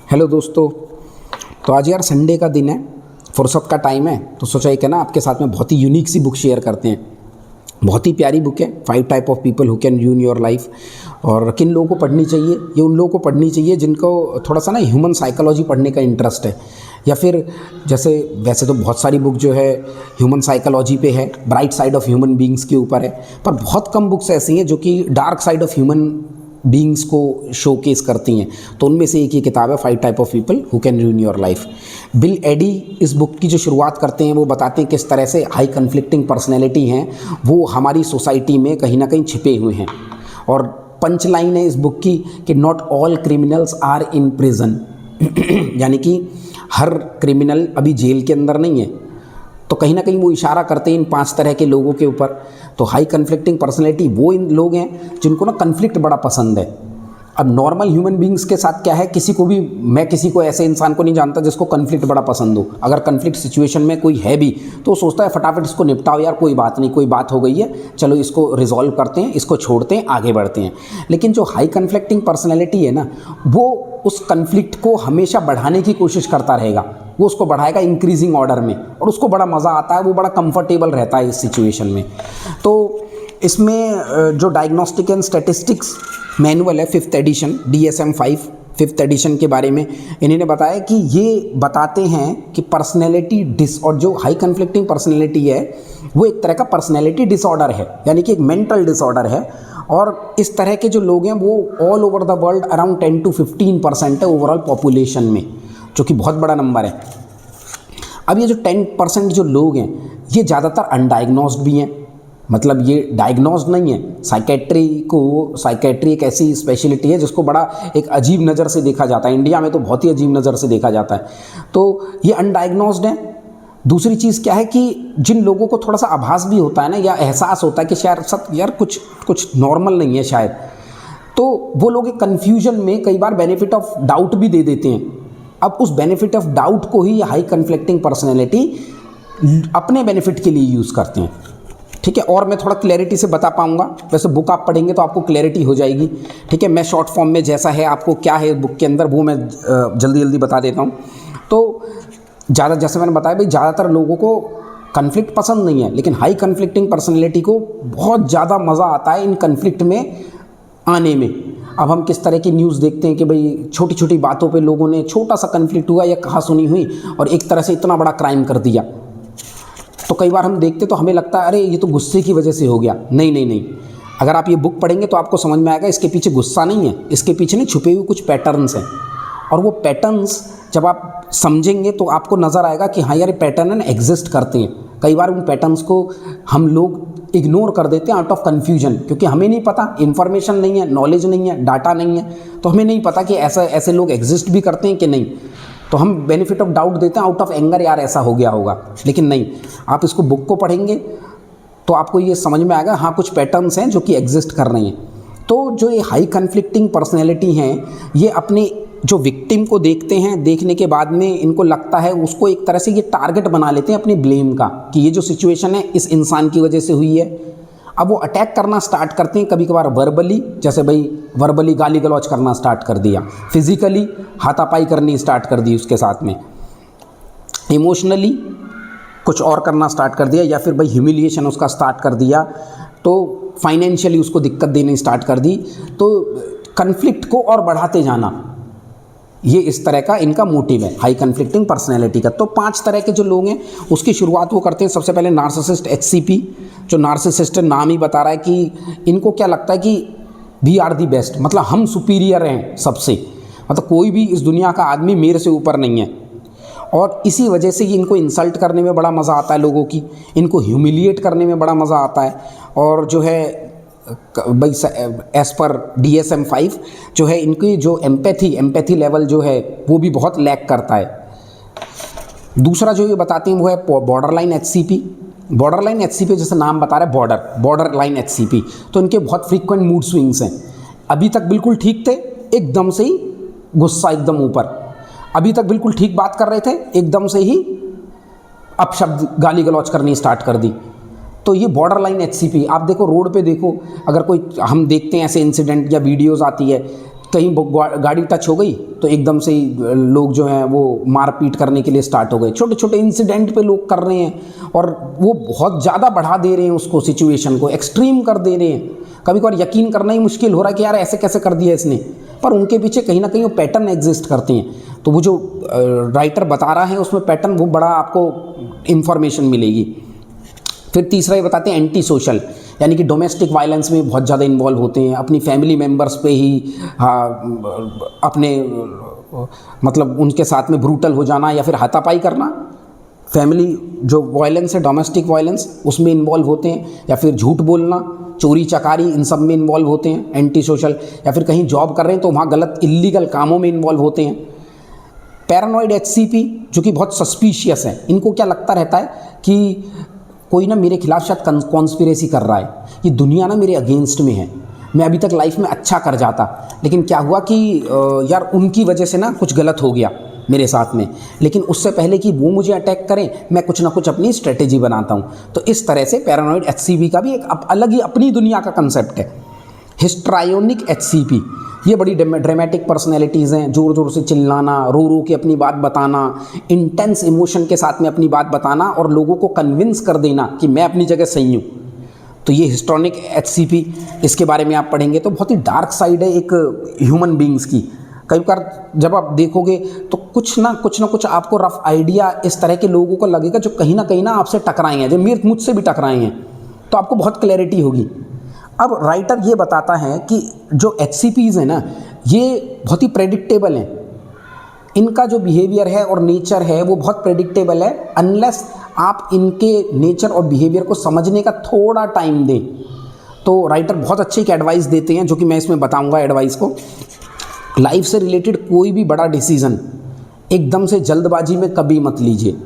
Hello दोस्तों। तो आज यार संडे का दिन है, फुर्सत का टाइम है, तो सोचा कि ना आपके साथ में बहुत ही यूनिक सी बुक शेयर करते हैं। बहुत ही प्यारी बुक है, 5 type of people who can ruin your life. और किन लोगों को पढ़नी चाहिए? ये उन लोगों को पढ़नी चाहिए जिनको थोड़ा सा ना ह्यूमन साइकोलॉजी पढ़ने का इंटरेस्ट है, या फिर जैसे वैसे तो बहुत सारी बुक जो है ह्यूमन साइकोलॉजी पे है, bright side of human beings के ऊपर है, पर बहुत कम बुक्स ऐसी हैं जो कि dark side of human beings को शोकेस करती हैं। तो उनमें से एक ही किताब है 5 type of people who can ruin your life. Bill Eddy इस बुक की जो शुरुआत करते हैं, वो बताते हैं किस तरह से हाई कन्फ्लिक्टिंग पर्सनैलिटी हैं वो हमारी सोसाइटी में कहीं ना कहीं छिपे हुए हैं। और पंच लाइन है इस बुक की कि not all criminals are in prison यानी कि हर क्रिमिनल अभी जेल के अंदर नहीं है। तो कहीं ना कहीं वो इशारा करते हैं इन 5 तरह के लोगों के ऊपर। तो हाई कन्फ्लिक्टिंग पर्सनैलिटी वो इन लोग हैं जिनको ना कन्फ्लिक्ट बड़ा पसंद है। अब नॉर्मल ह्यूमन बीइंग्स के साथ क्या है, मैं किसी को ऐसे इंसान को नहीं जानता जिसको कन्फ्लिक्ट बड़ा पसंद हो। अगर कन्फ्लिक्ट सिचुएशन में कोई है भी तो सोचता है फटाफट इसको निपटाओ यार, कोई बात नहीं, कोई बात हो गई है, चलो इसको रिजॉल्व करते हैं, इसको छोड़ते हैं, आगे बढ़ते हैं। लेकिन जो हाई कन्फ्लिक्टिंग पर्सनैलिटी है ना, वो उस कन्फ्लिक्ट को हमेशा बढ़ाने की कोशिश करता रहेगा। वो उसको बढ़ाएगा इंक्रीजिंग ऑर्डर में, और उसको बड़ा मज़ा आता है, वो बड़ा कंफर्टेबल रहता है इस सिचुएशन में। तो इसमें जो डायग्नोस्टिक एंड स्टैटिस्टिक्स मैनुअल है 5th addition DSM-5 5th addition के बारे में इन्होंने बताया कि ये बताते हैं कि पर्सनैलिटी और जो हाई कन्फ्लिक्टिंग पर्सनैलिटी है वो एक तरह का पर्सनैलिटी डिसऑर्डर है, यानी कि एक मेंटल डिसऑर्डर है। और इस तरह के जो लोग हैं वो all over the world around 10 to 15% है ओवरऑल पॉपुलेशन में, जो कि बहुत बड़ा नंबर है। अब ये जो 10% जो लोग हैं ये ज़्यादातर अनडायग्नोस्ड भी हैं, मतलब ये डायग्नोस्ड नहीं है। साइकेट्री एक ऐसी स्पेशलिटी है जिसको बड़ा एक अजीब नज़र से देखा जाता है, इंडिया में तो बहुत ही अजीब नज़र से देखा जाता है। तो ये अनडायग्नोस्ड है। दूसरी चीज़ क्या है कि जिन लोगों को थोड़ा सा आभास भी होता है ना, या एहसास होता है कि शायद यार कुछ नॉर्मल नहीं है शायद, तो वो लोग एक कन्फ्यूजन में कई बार बेनिफिट ऑफ डाउट भी दे देते हैं। अब उस बेनिफिट ऑफ डाउट को ही हाई कन्फ्लिक्टिंग पर्सनैलिटी अपने बेनिफिट के लिए यूज़ करते हैं। ठीक है, और मैं थोड़ा क्लैरिटी से बता पाऊंगा। वैसे बुक आप पढ़ेंगे तो आपको क्लैरिटी हो जाएगी। ठीक है, मैं शॉर्ट फॉर्म में जैसा है आपको क्या है बुक के अंदर वो मैं जल्दी बता देता हूँ। तो जैसे मैंने बताया भाई, ज़्यादातर लोगों को कन्फ्लिक्ट पसंद नहीं है, लेकिन हाई कन्फ्लिक्टिंग पर्सनैलिटी को बहुत ज़्यादा मज़ा आता है इन कन्फ्लिक्ट में आने में। अब हम किस तरह की न्यूज़ देखते हैं कि भाई छोटी छोटी बातों पे लोगों ने छोटा सा कन्फ्लिक्ट हुआ या कहा सुनी हुई और एक तरह से इतना बड़ा क्राइम कर दिया। तो कई बार हम देखते तो हमें लगता है अरे ये तो गुस्से की वजह से हो गया। नहीं, अगर आप ये बुक पढ़ेंगे तो आपको समझ में आएगा इसके पीछे गुस्सा नहीं है, इसके पीछे नहीं छुपे हुए कुछ पैटर्न्स हैं। और वो पैटर्न्स जब आप समझेंगे तो आपको नज़र आएगा कि हाँ यार ये पैटर्न एग्जिस्ट करते हैं। कई बार उन पैटर्न्स को हम लोग इग्नोर कर देते हैं आउट ऑफ कन्फ्यूजन, क्योंकि हमें नहीं पता, इन्फॉर्मेशन नहीं है, नॉलेज नहीं है, डाटा नहीं है, तो हमें नहीं पता कि ऐसे लोग एग्जिस्ट भी करते हैं कि नहीं। तो हम बेनिफिट ऑफ डाउट देते हैं आउट ऑफ एंगर, यार ऐसा हो गया होगा। लेकिन नहीं, आप इसको बुक को पढ़ेंगे तो आपको ये समझ में आएगा हाँ कुछ पैटर्न्स हैं जो कि एग्जिस्ट कर रहे हैं। तो जो ये हाई कन्फ्लिक्टिंग पर्सनैलिटी हैं ये अपने जो विक्टिम को देखते हैं, देखने के बाद में इनको लगता है उसको एक तरह से ये टारगेट बना लेते हैं अपने ब्लेम का, कि ये जो सिचुएशन है इस इंसान की वजह से हुई है। अब वो अटैक करना स्टार्ट करते हैं, कभी कभार वर्बली, जैसे भाई वर्बली गाली गलौज करना स्टार्ट कर दिया, फिजिकली हाथापाई करनी स्टार्ट कर दी उसके साथ में, इमोशनली कुछ और करना स्टार्ट कर दिया, या फिर भाई ह्यूमिलिएशन उसका स्टार्ट कर दिया, तो फाइनेंशियली उसको दिक्कत देनी स्टार्ट कर दी। तो कन्फ्लिक्ट को और बढ़ाते जाना, ये इस तरह का इनका मोटिव है हाई कन्फ्लिक्टिंग पर्सनैलिटी का। तो 5 तरह के जो लोग हैं उसकी शुरुआत वो करते हैं। सबसे पहले नार्सिसिस्ट HCP। जो नार्सिसिस्ट नाम ही बता रहा है कि इनको क्या लगता है कि वी आर दी बेस्ट, मतलब हम सुपीरियर हैं सबसे, मतलब कोई भी इस दुनिया का आदमी मेरे से ऊपर नहीं है। और इसी वजह से इनको इंसल्ट करने में बड़ा मज़ा आता है लोगों की, इनको ह्यूमिलिएट करने में बड़ा मज़ा आता है। और जो है भाई एज़ पर DSM-5 जो है इनकी जो एम्पैथी लेवल जो है वो भी बहुत लैक करता है। दूसरा जो ये बताते हैं वो है बॉर्डरलाइन HCP। बॉर्डरलाइन HCP जैसे नाम बता रहा है बॉर्डरलाइन HCP, तो इनके बहुत फ्रीक्वेंट मूड स्विंग्स हैं। अभी तक बिल्कुल ठीक थे, एकदम से ही गुस्सा एकदम ऊपर, अभी तक बिल्कुल ठीक बात कर रहे थे, एकदम से ही अपशब्द गाली गलौज करनी स्टार्ट कर दी। तो ये बॉर्डर लाइन HCP, आप देखो रोड पे देखो, अगर कोई हम देखते हैं ऐसे इंसिडेंट या वीडियोज़ आती है कहीं गाड़ी टच हो गई तो एकदम से ही लोग जो हैं वो मारपीट करने के लिए स्टार्ट हो गए। छोटे छोटे इंसिडेंट पे लोग कर रहे हैं और वो बहुत ज़्यादा बढ़ा दे रहे हैं उसको, सिचुएशन को एक्सट्रीम कर दे रहे हैं। कभी कभार यकीन करना ही मुश्किल हो रहा है कि यार ऐसे कैसे कर दिया इसने, पर उनके पीछे कहीं ना कहीं वो पैटर्न एग्जिस्ट करते हैं। तो वो जो राइटर बता रहा है उसमें पैटर्न वो बड़ा आपको इन्फॉर्मेशन मिलेगी। फिर तीसरा ये बताते हैं एंटी सोशल, यानी कि डोमेस्टिक वायलेंस में बहुत ज़्यादा इन्वॉल्व होते हैं, अपनी फैमिली मेम्बर्स पे ही अपने मतलब उनके साथ में ब्रूटल हो जाना या फिर हाथापाई करना। फैमिली जो वायलेंस है, डोमेस्टिक वायलेंस, उसमें इन्वॉल्व होते हैं, या फिर झूठ बोलना, चोरी चकारी, इन सब में इन्वॉल्व होते हैं एंटी सोशल। या फिर कहीं जॉब कर रहे हैं तो वहाँ गलत इल्लीगल कामों में इन्वॉल्व होते हैं। पैरानॉइड HCP जो कि बहुत सस्पिशियस है, इनको क्या लगता रहता है कि कोई ना मेरे खिलाफ शायद कॉन्स्पिरेसी कर रहा है, ये दुनिया ना मेरे अगेंस्ट में है, मैं अभी तक लाइफ में अच्छा कर जाता लेकिन क्या हुआ कि यार उनकी वजह से ना कुछ गलत हो गया मेरे साथ में, लेकिन उससे पहले कि वो मुझे अटैक करें मैं कुछ ना कुछ अपनी स्ट्रेटेजी बनाता हूँ। तो इस तरह से पैरानॉइड HCP का भी एक अलग ही अपनी दुनिया का कंसेप्ट है। हिस्ट्रायोनिक HCP, ये बड़ी ड्रामेटिक पर्सनैलिटीज़ हैं, ज़ोर ज़ोर से चिल्लाना, रो रो के अपनी बात बताना, इंटेंस इमोशन के साथ में अपनी बात बताना और लोगों को कन्विंस कर देना कि मैं अपनी जगह सही हूँ। तो ये हिस्ट्रॉनिक HCP, इसके बारे में आप पढ़ेंगे तो बहुत ही डार्क साइड है एक ह्यूमन बींग्स की। कई बार जब आप देखोगे तो कुछ ना कुछ आपको रफ आइडिया इस तरह के लोगों को लगेगा जो कहीं ना आपसे टकराए हैं, जो मुझसे भी टकराए हैं, तो आपको बहुत क्लैरिटी होगी। अब राइटर ये बताता है कि जो HCPs हैं ना, ये बहुत ही प्रेडिक्टेबल हैं, इनका जो बिहेवियर है और नेचर है वो बहुत प्रेडिक्टेबल है, अनलेस आप इनके नेचर और बिहेवियर को समझने का थोड़ा टाइम दें। तो राइटर बहुत अच्छी एक एडवाइस देते हैं जो कि मैं इसमें बताऊंगा एडवाइस को। लाइफ से रिलेटेड कोई भी बड़ा डिसीज़न एकदम से जल्दबाजी में कभी मत लीजिए।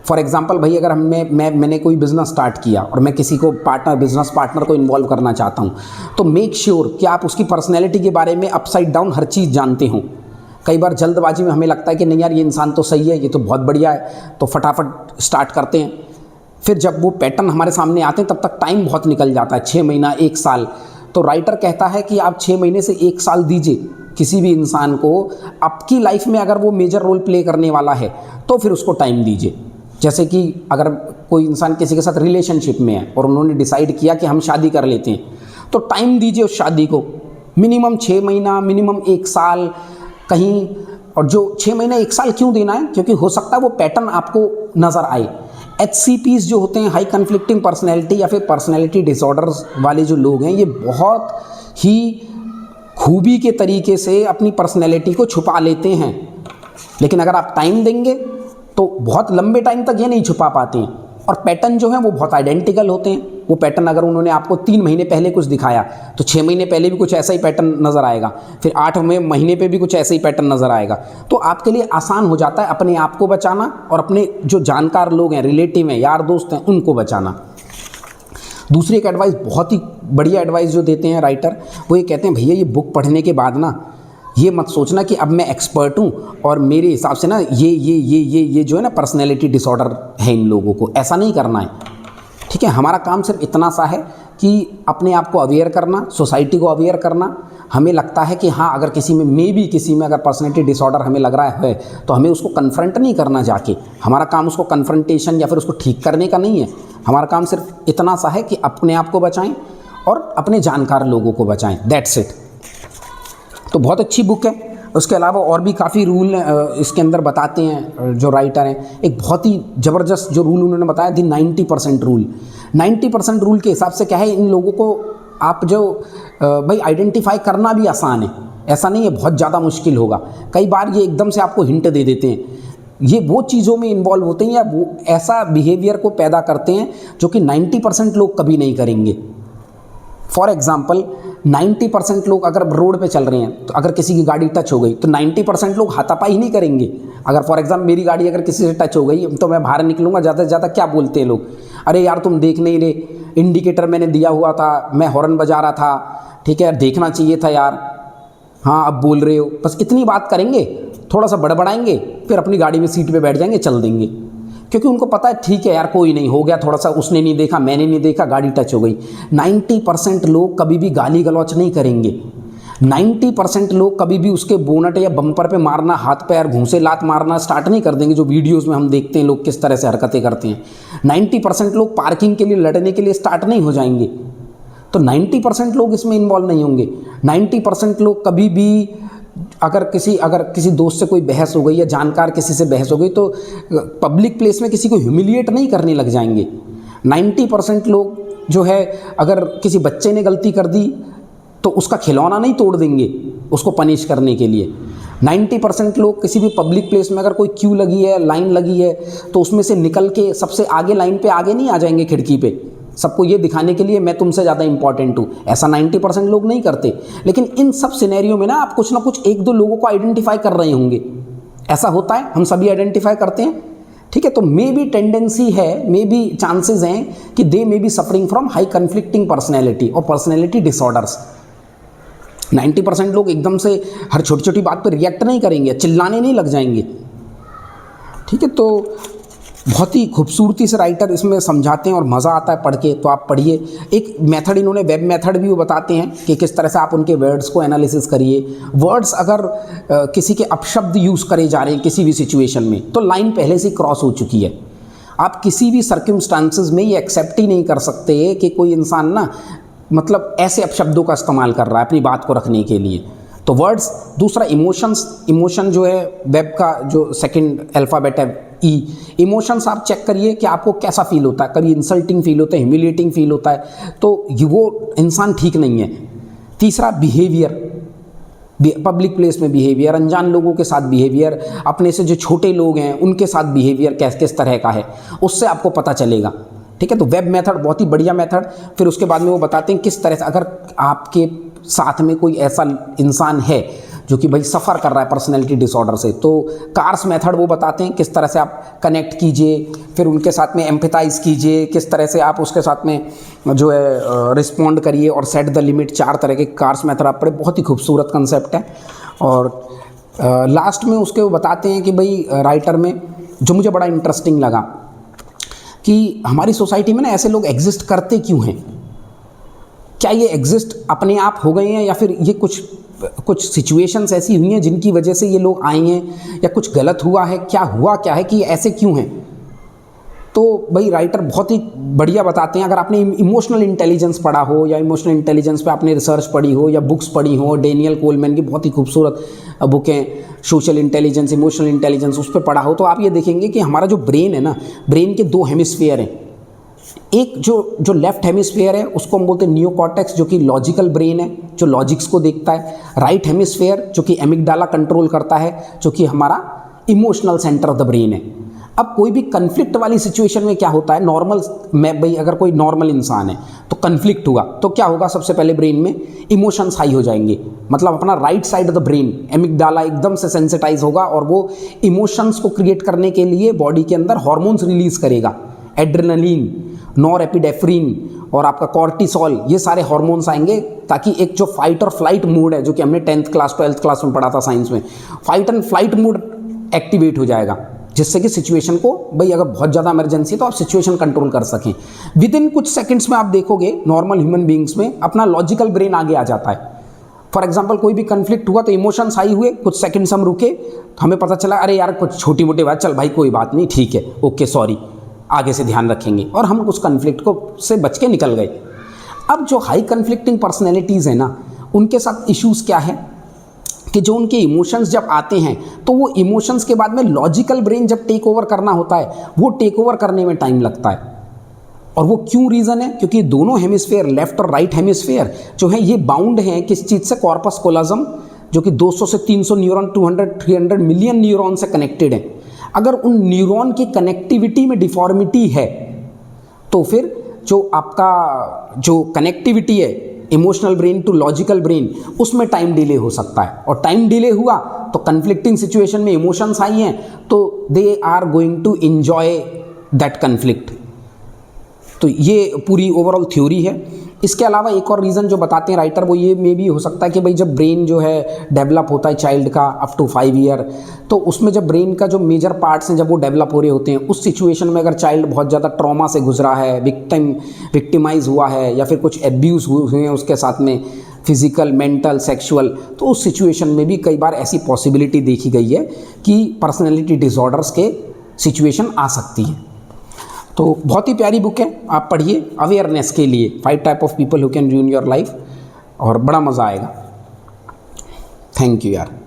फॉर एग्जांपल भाई, अगर मैंने कोई बिज़नेस स्टार्ट किया और मैं किसी को बिज़नेस पार्टनर को इन्वॉल्व करना चाहता हूँ, तो मेक श्योर कि आप उसकी पर्सनैलिटी के बारे में अपसाइड डाउन हर चीज़ जानते हों। कई बार जल्दबाजी में हमें लगता है कि नहीं यार ये इंसान तो सही है, ये तो बहुत बढ़िया है, तो फटाफट स्टार्ट करते हैं। फिर जब वो पैटर्न हमारे सामने आते हैं तब तक टाइम बहुत निकल जाता है, 6 महीना 1 साल। तो राइटर कहता है कि आप 6 महीने से 1 साल दीजिए किसी भी इंसान को। आपकी लाइफ में अगर वो मेजर रोल प्ले करने वाला है तो फिर उसको टाइम दीजिए। जैसे कि अगर कोई इंसान किसी के साथ रिलेशनशिप में है और उन्होंने डिसाइड किया कि हम शादी कर लेते हैं, तो टाइम दीजिए उस शादी को, मिनिमम 6 महीना, मिनिमम 1 साल कहीं। और जो 6 महीने 1 साल क्यों देना है, क्योंकि हो सकता है वो पैटर्न आपको नज़र आए। HCPs जो होते हैं, हाई कन्फ्लिक्टिंग पर्सनैलिटी या फिर पर्सनैलिटी डिसऑर्डर्स वाले जो लोग हैं, ये बहुत ही खूबी के तरीके से अपनी पर्सनैलिटी को छुपा लेते हैं। लेकिन अगर आप टाइम देंगे तो बहुत लंबे टाइम तक ये नहीं छुपा पाते हैं। और पैटर्न जो हैं वो बहुत आइडेंटिकल होते हैं। वो पैटर्न अगर उन्होंने आपको 3 महीने पहले कुछ दिखाया तो 6 महीने पहले भी कुछ ऐसा ही पैटर्न नज़र आएगा, फिर 8वें महीने पे भी कुछ ऐसा ही पैटर्न नज़र आएगा। तो आपके लिए आसान हो जाता है अपने आप को बचाना और अपने जो जानकार लोग हैं, रिलेटिव हैं, यार दोस्त हैं, उनको बचाना। दूसरी एक एडवाइस, बहुत ही बढ़िया एडवाइस जो देते हैं राइटर, वो ये कहते हैं भैया ये बुक पढ़ने के बाद ना ये मत सोचना कि अब मैं एक्सपर्ट हूँ और मेरे हिसाब से ना ये जो है ना पर्सनैलिटी डिसऑर्डर है इन लोगों को, ऐसा नहीं करना है। ठीक है, हमारा काम सिर्फ इतना सा है कि अपने आप को अवेयर करना, सोसाइटी को अवेयर करना। हमें लगता है कि हाँ, अगर किसी में अगर पर्सनैलिटी डिसऑर्डर हमें लग रहा है तो हमें उसको कन्फ्रंट नहीं करना जाके। हमारा काम उसको कन्फ्रंटेशन या फिर उसको ठीक करने का नहीं है। हमारा काम सिर्फ इतना सा है कि अपने आप को बचाएं और अपने जानकार लोगों को बचाएं, दैट्स इट। तो बहुत अच्छी बुक है। उसके अलावा और भी काफ़ी रूल इसके अंदर बताते हैं जो राइटर हैं। एक बहुत ही ज़बरदस्त जो रूल उन्होंने बताया थी, 90% रूल। 90% रूल के हिसाब से क्या है, इन लोगों को आप जो भाई आइडेंटिफाई करना भी आसान है, ऐसा नहीं है बहुत ज़्यादा मुश्किल होगा। कई बार ये एकदम से आपको हिंट दे देते हैं। ये वो चीज़ों में इन्वॉल्व होते हैं या वो ऐसा बिहेवियर को पैदा करते हैं जो कि 90% लोग कभी नहीं करेंगे। फॉर एग्ज़ाम्पल 90% लोग अगर रोड पे चल रहे हैं तो अगर किसी की गाड़ी टच हो गई तो 90% लोग हाथापाई नहीं करेंगे। अगर फॉर एग्जाम्पल मेरी गाड़ी अगर किसी से टच हो गई तो मैं बाहर निकलूँगा, ज़्यादा से ज़्यादा क्या बोलते हैं लोग, अरे यार तुम देख नहीं रहे, इंडिकेटर मैंने दिया हुआ था, मैं हॉर्न बजा रहा था, ठीक है, देखना चाहिए था यार, हाँ अब बोल रहे हो। बस इतनी बात करेंगे, थोड़ा सा बड़बड़ाएंगे, फिर अपनी गाड़ी में सीट पे बैठ जाएंगे, चल देंगे, क्योंकि उनको पता है ठीक है यार कोई नहीं, हो गया थोड़ा सा, उसने नहीं देखा, मैंने नहीं देखा, गाड़ी टच हो गई। 90% लोग कभी भी गाली गलौच नहीं करेंगे। 90% लोग कभी भी उसके बोनट या बम्पर पे मारना, हाथ पैर घूंसे लात मारना स्टार्ट नहीं कर देंगे, जो वीडियोस में हम देखते हैं लोग किस तरह से हरकतें करते हैं। 90% लोग पार्किंग के लिए लड़ने के लिए स्टार्ट नहीं हो जाएंगे, तो 90% लोग इसमें इन्वॉल्व नहीं होंगे। 90% लोग कभी भी अगर किसी दोस्त से कोई बहस हो गई या जानकार किसी से बहस हो गई तो पब्लिक प्लेस में किसी को ह्यूमिलिएट नहीं करने लग जाएंगे। 90% लोग जो है अगर किसी बच्चे ने गलती कर दी तो उसका खिलौना नहीं तोड़ देंगे उसको पनिश करने के लिए। 90% लोग किसी भी पब्लिक प्लेस में अगर कोई क्यू लगी है, लाइन लगी है, तो उसमें से निकल के सबसे आगे लाइन पे आगे नहीं आ जाएंगे खिड़की पे, सबको ये दिखाने के लिए मैं तुमसे ज़्यादा इंपॉर्टेंट हूँ। ऐसा 90% लोग नहीं करते। लेकिन इन सब सिनेरियो में ना आप कुछ ना कुछ एक दो लोगों को आइडेंटिफाई कर रहे होंगे। ऐसा होता है, हम सभी आइडेंटिफाई करते हैं, ठीक है। तो मे बी टेंडेंसी है, मे बी चांसेस हैं कि they may be suffering from high conflicting personality और पर्सनैलिटी डिसऑर्डर्स। 90% लोग एकदम से हर छोटी छोटी बात पर रिएक्ट नहीं करेंगे, चिल्लाने नहीं लग जाएंगे, ठीक है। तो बहुत ही खूबसूरती से राइटर इसमें समझाते हैं और मज़ा आता है पढ़ के, तो आप पढ़िए। एक मेथड इन्होंने वेब मेथड भी वो बताते हैं कि किस तरह से आप उनके वर्ड्स को एनालिसिस करिए। वर्ड्स अगर किसी के अपशब्द यूज़ करे जा रहे हैं किसी भी सिचुएशन में, तो लाइन पहले से क्रॉस हो चुकी है। आप किसी भी सर्कमस्टांसेस में ये एक्सेप्ट ही नहीं कर सकते कि कोई इंसान ना मतलब ऐसे अपशब्दों का इस्तेमाल कर रहा है अपनी बात को रखने के लिए। तो वर्ड्स। दूसरा इमोशन जो है वेब का जो सेकंड अल्फ़ाबेट है ई, इमोशंस आप चेक करिए कि आपको कैसा फील होता है। कभी इंसल्टिंग फील होता है, ह्यूमिलिएटिंग फील होता है, तो वो इंसान ठीक नहीं है। तीसरा बिहेवियर, पब्लिक प्लेस में बिहेवियर, अनजान लोगों के साथ बिहेवियर, अपने से जो छोटे लोग हैं उनके साथ बिहेवियर किस तरह का है, उससे आपको पता चलेगा, ठीक है। तो वेब मेथड बहुत ही बढ़िया मेथड। फिर उसके बाद में वो बताते हैं किस तरह से अगर आपके साथ में कोई ऐसा इंसान है जो कि भाई सफ़र कर रहा है पर्सनैलिटी डिसऑर्डर से, तो कार्स मेथड वो बताते हैं किस तरह से आप कनेक्ट कीजिए, फिर उनके साथ में एम्पैथाइज कीजिए, किस तरह से आप उसके साथ में जो है रिस्पॉन्ड करिए और सेट द लिमिट। 4 तरह के कार्स मेथड आप पढ़े, बहुत ही खूबसूरत कंसेप्ट है। और लास्ट में उसके वो बताते हैं कि भाई राइटर में जो मुझे बड़ा इंटरेस्टिंग लगा कि हमारी सोसाइटी में ना ऐसे लोग एग्जिस्ट करते क्यों हैं। क्या ये एग्जिस्ट अपने आप हो गए हैं या फिर ये कुछ सिचुएशंस ऐसी हुई हैं जिनकी वजह से ये लोग आए हैं, या कुछ गलत हुआ है, क्या है कि ये ऐसे क्यों हैं। तो भाई राइटर बहुत ही बढ़िया बताते हैं। अगर आपने इमोशनल इंटेलिजेंस पढ़ा हो या इमोशनल इंटेलिजेंस पे आपने रिसर्च पढ़ी हो या बुक्स पढ़ी हो, डेनियल कोलमैन की बहुत ही खूबसूरत बुक हैं सोशल इंटेलिजेंस, इमोशनल इंटेलिजेंस, उस पर पढ़ा हो, तो आप ये देखेंगे कि हमारा जो ब्रेन है ना, ब्रेन के 2 हेमिस्फीयर हैं। एक जो लेफ्ट हेमिस्फीयर है उसको हम बोलते हैं नियोकॉर्टेक्स, जो कि लॉजिकल ब्रेन है, जो लॉजिक्स को देखता है। राइट हेमिस्फीयर जो कि एमिगडाला कंट्रोल करता है, जो कि हमारा emotional centre of the brain है। अब कोई भी कन्फ्लिक्ट वाली सिचुएशन में क्या होता है, नॉर्मल में भाई अगर कोई नॉर्मल इंसान है तो कन्फ्लिक्ट हुआ तो क्या होगा, सबसे पहले ब्रेन में इमोशंस हाई हो जाएंगे। मतलब अपना right side of the brain amygdala एकदम से सेंसिटाइज होगा और वो इमोशंस को क्रिएट करने के लिए बॉडी के अंदर हार्मोन्स रिलीज करेगा, एड्रेनलिन, नॉरएपिनेफ्रिन और आपका कॉर्टिसोल, ये सारे हार्मोन्स आएंगे ताकि एक जो फाइट और फ्लाइट मोड है, जो कि हमने 10th क्लास 12th क्लास में पढ़ा था साइंस में, fight and flight mode activate हो जाएगा, जिससे कि सिचुएशन को भाई अगर बहुत ज़्यादा इमरजेंसी है तो आप सिचुएशन कंट्रोल कर सकें। विद इन कुछ सेकंड्स में आप देखोगे नॉर्मल ह्यूमन बींग्स में अपना लॉजिकल ब्रेन आगे आ जाता है। फॉर एग्जाम्पल कोई भी कन्फ्लिक्ट हुआ तो इमोशंस हाई हुए, कुछ सेकंड्स हम रुके तो हमें पता चला अरे यार कुछ छोटी मोटी बात, चल भाई कोई बात नहीं, ठीक है, ओके सॉरी, आगे से ध्यान रखेंगे, और हम उस कन्फ्लिक्ट को से बच के निकल गए। अब जो हाई कन्फ्लिक्टिंग पर्सनैलिटीज़ है ना, उनके साथ इश्यूज़ क्या है कि जो उनके इमोशंस जब आते हैं तो वो इमोशंस के बाद में लॉजिकल ब्रेन जब टेक ओवर करना होता है, वो टेक ओवर करने में टाइम लगता है। और वो क्यों रीज़न है, क्योंकि दोनों हेमिस्फीयर लेफ्ट और राइट हेमिस्फीयर जो है ये बाउंड हैं किस चीज़ से, कॉर्पस कोलोजम, जो कि 200 से 300 न्यूरॉन, 200-300 मिलियन न्यूरॉन से कनेक्टेड है। अगर उन न्यूरॉन की कनेक्टिविटी में डिफॉर्मिटी है तो फिर जो आपका जो कनेक्टिविटी है emotional brain to logical brain, उसमें टाइम डिले हो सकता है। और टाइम डिले हुआ तो कन्फ्लिक्टिंग सिचुएशन में इमोशंस आई हैं तो they are going to enjoy that conflict. तो ये पूरी ओवरऑल थ्योरी है। इसके अलावा एक और रीज़न जो बताते हैं राइटर, वो ये में भी हो सकता है कि भाई जब ब्रेन जो है डेवलप होता है चाइल्ड का अप टू 5 ईयर, तो उसमें जब ब्रेन का जो मेजर पार्ट्स हैं जब वो डेवलप हो रहे होते हैं, उस सिचुएशन में अगर चाइल्ड बहुत ज़्यादा ट्रॉमा से गुजरा है, विक्टिमाइज हुआ है, या फिर कुछ एब्यूज़ हुए हैं उसके साथ में, फिजिकल, मेंटल, सेक्सुअल, तो उस सिचुएशन में भी कई बार ऐसी पॉसिबिलिटी देखी गई है कि पर्सनैलिटी डिसऑर्डर्स के सिचुएशन आ सकती है। तो बहुत ही प्यारी बुक है, आप पढ़िए अवेयरनेस के लिए, 5 type of people who can ruin your life, और बड़ा मज़ा आएगा। थैंक यू यार।